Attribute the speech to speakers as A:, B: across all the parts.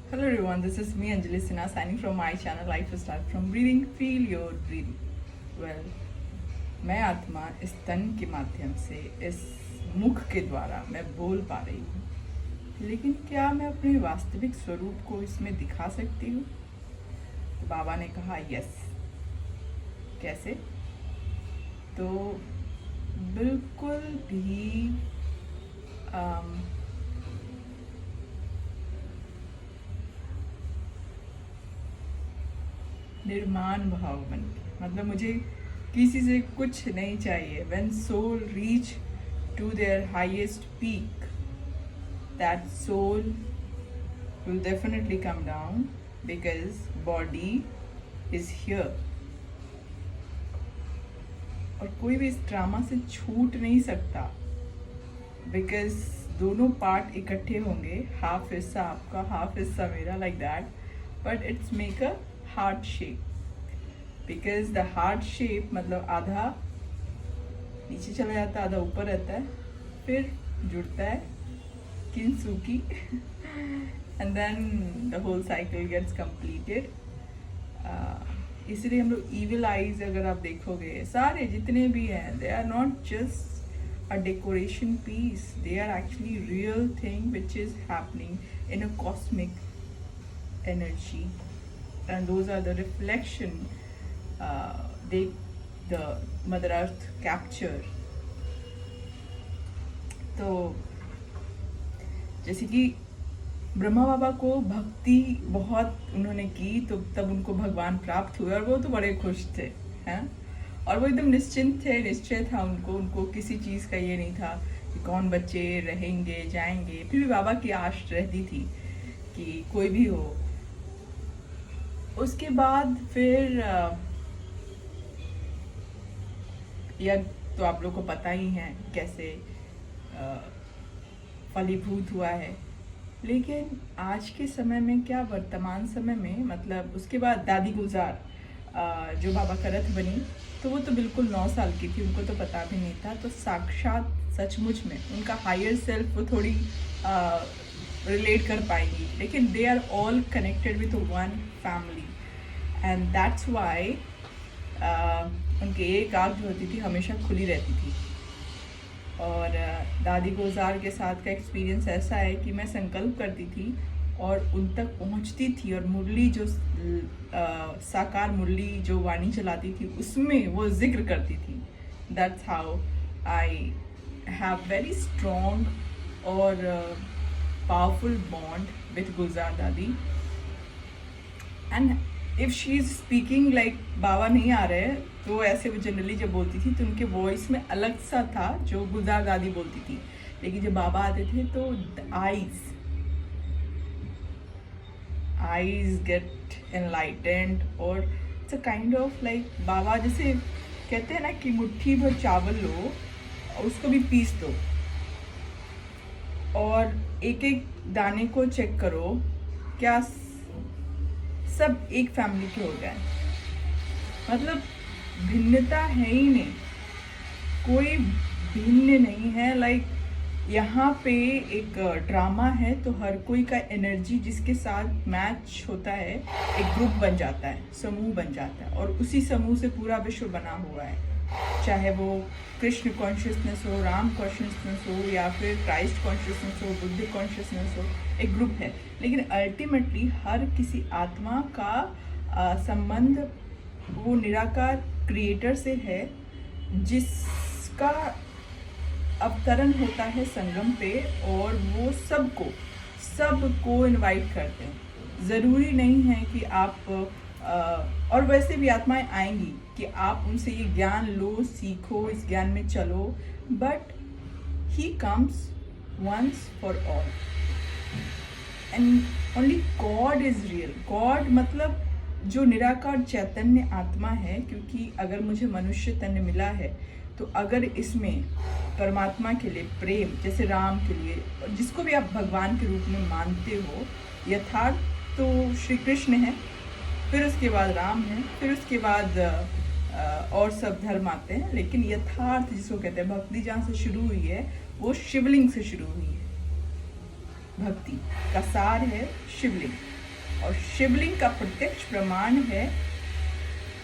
A: Hello everyone, this is me Anjali Sinha signing from my channel Life Style from Breathing Feel Your Breathing. Well, मैं आत्मा इस तन के माध्यम से इस मुख के द्वारा मैं बोल पा रही हूँ, लेकिन क्या मैं अपने वास्तविक स्वरूप को इसमें दिखा सकती हूँ? तो बाबा ने कहा यस। कैसे? तो बिल्कुल भी निर्माण भाव बन के, मतलब मुझे किसी से कुछ नहीं चाहिए. When soul reach to their highest peak, that soul will definitely come down because body is here. और कोई भी इस ड्रामा से छूट नहीं सकता बिकॉज दोनों पार्ट इकट्ठे होंगे. हाफ हिस्सा आपका, हाफ हिस्सा मेरा, like that. But it's make a heart shape because the heart shape मतलब आधा नीचे चला जाता है, आधा ऊपर रहता है, फिर जुड़ता है किनसुकी and then the whole cycle gets completed. इसलिए हम लोग ईविल आईज अगर आप देखोगे सारे जितने भी हैं, they are not just a decoration piece, they are actually real thing which is happening in a cosmic energy and those are the reflection the mother earth capture. तो जैसे कि ब्रह्मा बाबा को भक्ति बहुत उन्होंने की, तो तब उनको भगवान प्राप्त हुए और वो तो बड़े खुश थे, हैं. और वो एकदम निश्चिंत थे, निश्चय था उनको किसी चीज़ का ये नहीं था कि कौन बच्चे रहेंगे जाएंगे. फिर भी बाबा की आश रहती थी कि कोई भी हो. उसके बाद फिर यज्ञ तो आप लोग को पता ही है कैसे फलीभूत हुआ है. लेकिन आज के समय में क्या, वर्तमान समय में, मतलब उसके बाद दादी गुलजार जो बाबा का रथ बनी, तो वो तो बिल्कुल 9 साल की थी, उनको तो पता भी नहीं था. तो साक्षात सचमुच में उनका हायर सेल्फ वो थोड़ी रिलेट कर पाएंगी, लेकिन they are all connected with one family and that's why उनके एक आँख जो होती थी हमेशा खुली रहती थी. और दादी गुलजार के साथ का एक्सपीरियंस ऐसा है कि मैं संकल्प करती थी और उन तक पहुंचती थी, और मुरली जो साकार मुरली जो वाणी चलाती थी उसमें वो जिक्र करती थी. That's how I have very strong और powerful bond with Gulzar Dadi. And if she is speaking like Baba नहीं आ रहे तो ऐसे वो जनरली जब बोलती थी तो उनके वॉइस में अलग सा था जो गुलजार दादी बोलती थी. लेकिन जब बाबा आते थे तो आईज गेट एनलाइटेंड, और it's a kind of like Baba जैसे कहते हैं ना कि मुट्ठी भर चावल लो और उसको भी पीस दो और एक एक दाने को चेक करो, क्या सब एक फैमिली के हो गए. मतलब भिन्नता है ही नहीं, कोई भिन्न नहीं है. लाइक यहाँ पे एक ड्रामा है तो हर कोई का एनर्जी जिसके साथ मैच होता है एक ग्रुप बन जाता है, समूह बन जाता है, और उसी समूह से पूरा विश्व बना हुआ है. चाहे वो कृष्ण कॉन्शियसनेस हो, राम कॉन्शियसनेस हो, या फिर क्राइस्ट कॉन्शियसनेस हो, बुद्ध कॉन्शियसनेस हो, एक ग्रुप है. लेकिन अल्टीमेटली हर किसी आत्मा का संबंध वो निराकार क्रिएटर से है, जिसका अवतरण होता है संगम पे, और वो सबको इनवाइट करते हैं. ज़रूरी नहीं है कि आप और वैसे भी आत्माएं आएंगी कि आप उनसे ये ज्ञान लो, सीखो, इस ज्ञान में चलो, but he comes once for all and only God is real. God मतलब जो निराकार चैतन्य आत्मा है, क्योंकि अगर मुझे मनुष्य तन मिला है तो अगर इसमें परमात्मा के लिए प्रेम, जैसे राम के लिए, जिसको भी आप भगवान के रूप में मानते हो, यथार्थ तो श्री कृष्ण है, फिर उसके बाद राम है, फिर उसके बाद और सब धर्म आते हैं, लेकिन यथार्थ जिसको कहते हैं भक्ति जहाँ से शुरू हुई है वो शिवलिंग से शुरू हुई है. भक्ति का सार है शिवलिंग. और शिवलिंग का प्रत्यक्ष प्रमाण है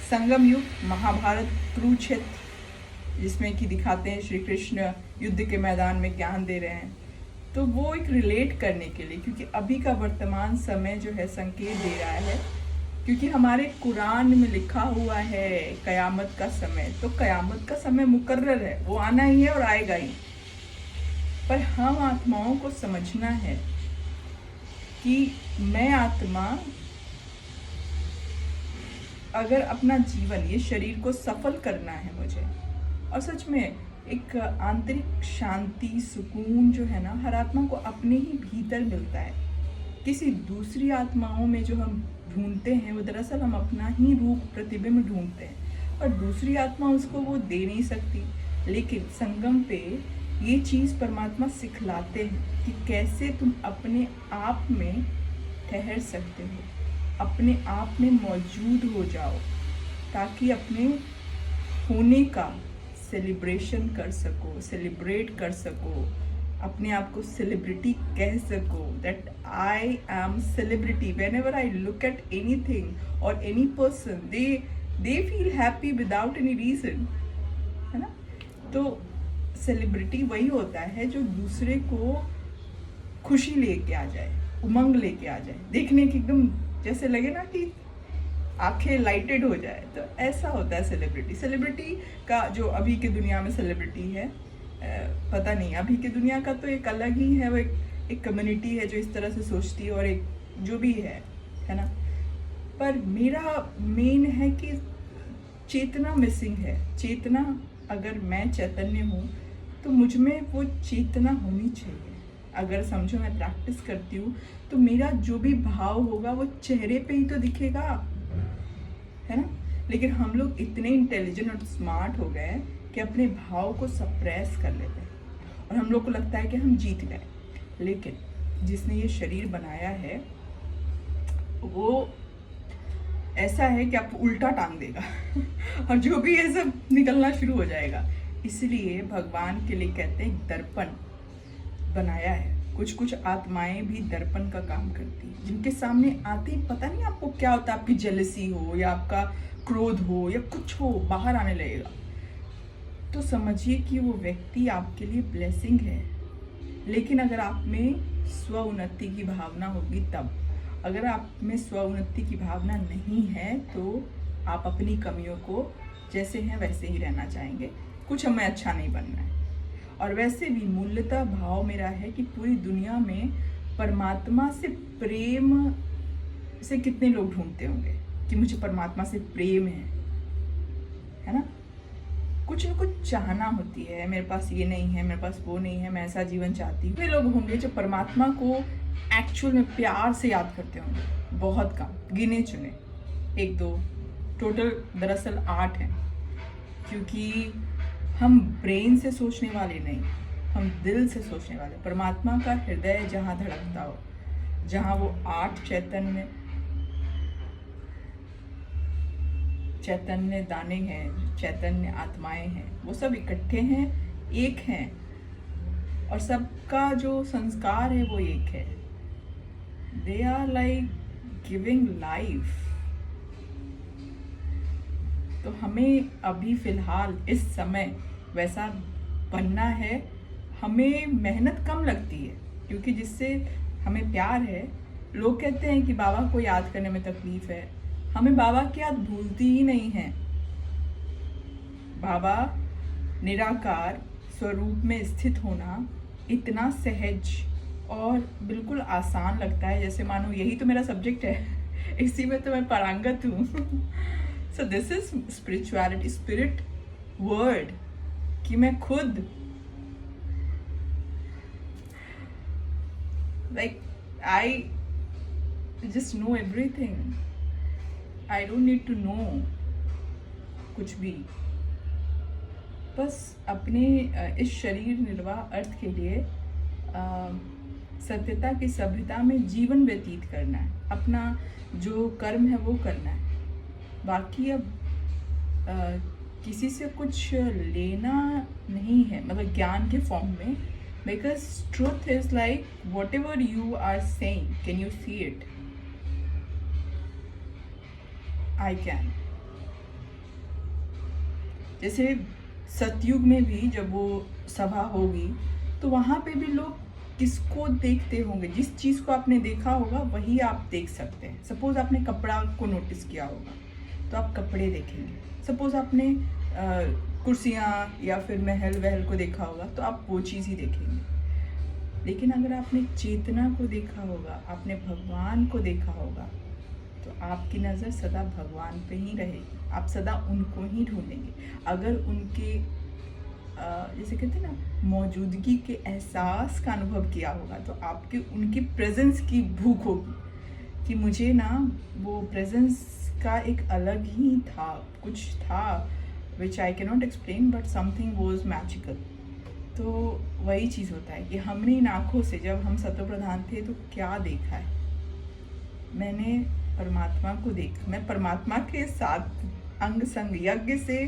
A: संगम युग, महाभारत, कुरुक्षेत्र, जिसमें कि दिखाते हैं श्री कृष्ण युद्ध के मैदान में ज्ञान दे रहे हैं। तो वो एक रिलेट करने के लिए, क्योंकि अभी का वर्तमान समय जो है संकेत दे रहा है, क्योंकि हमारे कुरान में लिखा हुआ है कयामत का समय, तो कयामत का समय मुकर्रर है, वो आना ही है और आएगा ही। पर हम आत्माओं को समझना है कि मैं आत्मा अगर अपना जीवन, ये शरीर को सफल करना है मुझे, और सच में एक आंतरिक शांति, सुकून जो है ना, हर आत्मा को अपने ही भीतर मिलता है। किसी दूसरी आत्माओं में जो हम ढूंढते हैं वो दरअसल हम अपना ही रूप प्रतिबिंब ढूंढते हैं, और दूसरी आत्मा उसको वो दे नहीं सकती। लेकिन संगम पे ये चीज़ परमात्मा सिखलाते हैं कि कैसे तुम अपने आप में ठहर सकते हो, अपने आप में मौजूद हो जाओ, ताकि अपने होने का सेलिब्रेशन कर सको, सेलिब्रेट कर सको, अपने आप को सेलिब्रिटी कह सको, that I am celebrity. Whenever I look at anything और any person, they feel happy without any reason, है ना। तो सेलिब्रिटी वही होता है जो दूसरे को खुशी लेके आ जाए, उमंग लेके आ जाए, देखने की एकदम जैसे लगे ना कि आंखें लाइटेड हो जाए, तो ऐसा होता है सेलिब्रिटी। सेलिब्रिटी का जो अभी की दुनिया में सेलिब्रिटी है, पता नहीं, अभी की दुनिया का तो एक अलग ही है, वो एक कम्युनिटी है जो इस तरह से सोचती है, और एक जो भी है ना। पर मेरा मेन है कि चेतना मिसिंग है। चेतना, अगर मैं चैतन्य हूँ तो मुझ में वो चेतना होनी चाहिए। अगर समझो मैं प्रैक्टिस करती हूँ तो मेरा जो भी भाव होगा वो चेहरे पे ही तो दिखेगा, है ना। लेकिन हम लोग इतने इंटेलिजेंट और स्मार्ट हो गए कि अपने भाव को सप्रेस कर लेते हैं, और हम लोग को लगता है कि हम जीत गए। लेकिन जिसने ये शरीर बनाया है वो ऐसा है कि आपको उल्टा टांग देगा और जो भी है सब निकलना शुरू हो जाएगा। इसलिए भगवान के लिए कहते हैं दर्पण बनाया है। कुछ कुछ आत्माएं भी दर्पण का काम करती हैं, जिनके सामने आते ही पता नहीं आपको क्या होता है, आपकी जेलसी हो या आपका क्रोध हो या कुछ हो, बाहर आने लगेगा। तो समझिए कि वो व्यक्ति आपके लिए ब्लेसिंग है। लेकिन अगर आप में स्व उन्नति की भावना होगी तब। अगर आप में स्व उन्नति की भावना नहीं है तो आप अपनी कमियों को जैसे हैं वैसे ही रहना चाहेंगे, कुछ हमें अच्छा नहीं बनना है। और वैसे भी मूल्यता भाव मेरा है कि पूरी दुनिया में परमात्मा से प्रेम से कितने लोग ढूंढते होंगे कि मुझे परमात्मा से प्रेम है ना। कुछ न कुछ चाहना होती है, मेरे पास ये नहीं है, मेरे पास वो नहीं है, मैं ऐसा जीवन चाहती हूँ। वे लोग होंगे जो परमात्मा को एक्चुअल में प्यार से याद करते होंगे, बहुत कम, गिने चुने, 1-2, टोटल दरअसल 8 हैं। क्योंकि हम ब्रेन से सोचने वाले नहीं, हम दिल से सोचने वाले। परमात्मा का हृदय जहाँ धड़कता हो, जहाँ वो 8 चैतन्य दाने हैं, चैतन्य आत्माएं हैं, वो सब इकट्ठे हैं, एक हैं, और सबका जो संस्कार है वो एक है। They are like giving life. तो हमें अभी फिलहाल इस समय वैसा बनना है। हमें मेहनत कम लगती है क्योंकि जिससे हमें प्यार है। लोग कहते हैं कि बाबा को याद करने में तकलीफ है, हमें बाबा की याद भूलती ही नहीं है। बाबा निराकार स्वरूप में स्थित होना इतना सहज और बिल्कुल आसान लगता है, जैसे मानो यही तो मेरा सब्जेक्ट है, इसी में तो मैं पारंगत हूँ। So this is spirituality, spirit word, कि मैं खुद like I just know everything. I don't need to know कुछ भी। बस अपने इस शरीर निर्वाह अर्थ के लिए सत्यता की सभ्यता में जीवन व्यतीत करना है, अपना जो कर्म है वो करना है। बाकी अब किसी से कुछ लेना नहीं है, मतलब ज्ञान के फॉर्म में। Because truth is like whatever you are saying, can you see it? I can. जैसे सतयुग में भी जब वो सभा होगी तो वहाँ पे भी लोग किसको देखते होंगे? जिस चीज़ को आपने देखा होगा वही आप देख सकते हैं। सपोज आपने कपड़ा को नोटिस किया होगा तो आप कपड़े देखेंगे। सपोज आपने कुर्सियाँ या फिर महल वहल को देखा होगा तो आप वो चीज़ ही देखेंगे। लेकिन अगर आपने चेतना को देखा होगा, आपने भगवान को देखा होगा, तो आपकी नज़र सदा भगवान पे ही रहेगी। आप सदा उनको ही ढूंढेंगे। अगर उनके जैसे कहते हैं ना, मौजूदगी के एहसास का अनुभव किया होगा तो आपके उनकी प्रेजेंस की भूख होगी कि मुझे ना वो प्रेजेंस का एक अलग ही था, कुछ था which I can not explain but something was magical. तो वही चीज़ होता है कि हमने इन आँखों से, जब हम सतोप्रधान थे तो क्या देखा है? मैंने परमात्मा को देखा। मैं परमात्मा के साथ अंग संग यज्ञ से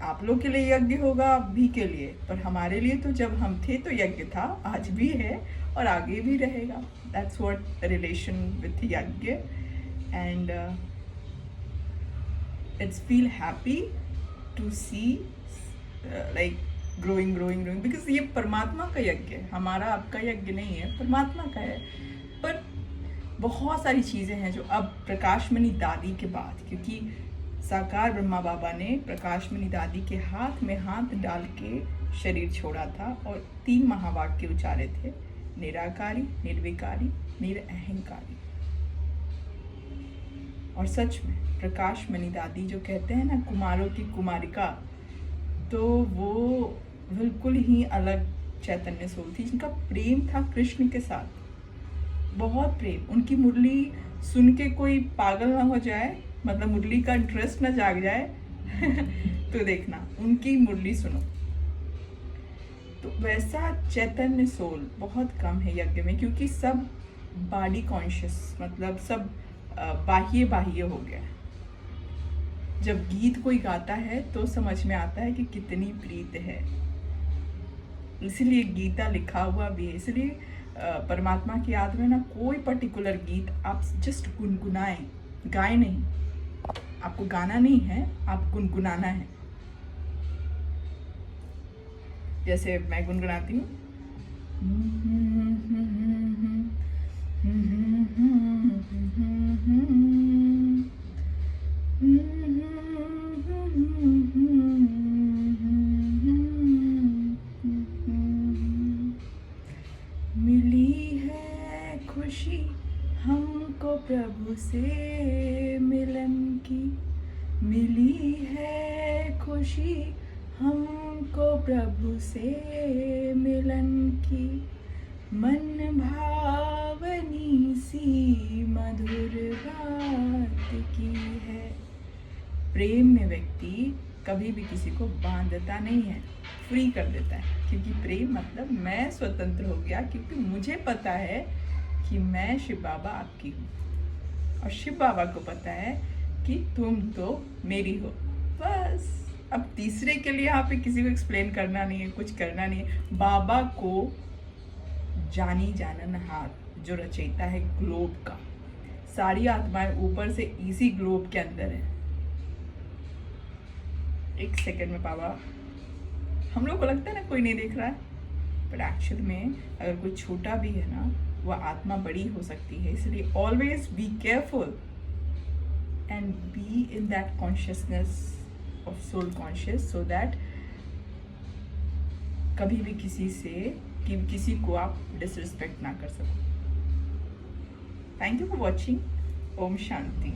A: आप लोग के लिए यज्ञ होगा, आप भी के लिए, पर हमारे लिए तो जब हम थे तो यज्ञ था, आज भी है और आगे भी रहेगा। That's what relation with yagya. And it's feel happy to see like growing growing growing, because ये परमात्मा का यज्ञ है, हमारा आपका यज्ञ नहीं है, परमात्मा का है। पर बहुत सारी चीज़ें हैं जो अब प्रकाशमणि दादी के बाद, क्योंकि साकार ब्रह्मा बाबा ने प्रकाशमणि दादी के हाथ में हाथ डाल के शरीर छोड़ा था और 3 महावाक्य उच्चारे थे, निराकारी, निर्विकारी, निरअहंकारी। और सच में प्रकाशमणि दादी जो कहते हैं ना, कुमारों की कुमारिका, तो वो बिल्कुल ही अलग चैतन्य सोल थी, जिनका प्रेम था कृष्ण के साथ, बहुत प्रेम। उनकी मुरली सुन के कोई पागल ना हो जाए, मतलब मुरली का इंटरेस्ट ना जाग जाए तो देखना, उनकी मुरली सुनो। तो वैसा चैतन्य सोल बहुत कम है यज्ञ में, क्योंकि सब बॉडी कॉन्शियस, मतलब सब बाह्य बाह्य हो गया। जब गीत कोई गाता है तो समझ में आता है कि कितनी प्रीत है। इसलिए गीता लिखा हुआ भी है। इसलिए परमात्मा की याद में ना कोई पर्टिकुलर गीत आप जस्ट गुनगुनाएं, गाएं नहीं। आपको गाना नहीं है, आप गुनगुनाना है। जैसे मैं गुनगुनाती हूँ, मिली है खुशी हमको प्रभु से मिलन की, मिली है खुशी हमको प्रभु से मिलन की, मन भावनी सी मधुर बात की है। प्रेम में व्यक्ति कभी भी किसी को बांधता नहीं है, फ्री कर देता है, क्योंकि प्रेम मतलब मैं स्वतंत्र हो गया, क्योंकि मुझे पता है कि मैं शिव बाबा आपकी हूँ और शिव बाबा को पता है कि तुम तो मेरी हो। बस अब तीसरे के लिए यहाँ पे किसी को एक्सप्लेन करना नहीं है, कुछ करना नहीं है। बाबा को जानी जानन हाथ जो रचयिता है ग्लोब का, सारी आत्माएं ऊपर से इसी ग्लोब के अंदर है। एक सेकंड में बाबा, हम लोग को लगता है ना कोई नहीं देख रहा है, बट एक्चुअल में अगर कोई छोटा भी है ना, वह आत्मा बड़ी हो सकती है। इसलिए always be careful and be in that consciousness of soul conscious, so that कभी भी किसी को आप डिसरिस्पेक्ट ना कर सको। Thank you for watching. Om Shanti.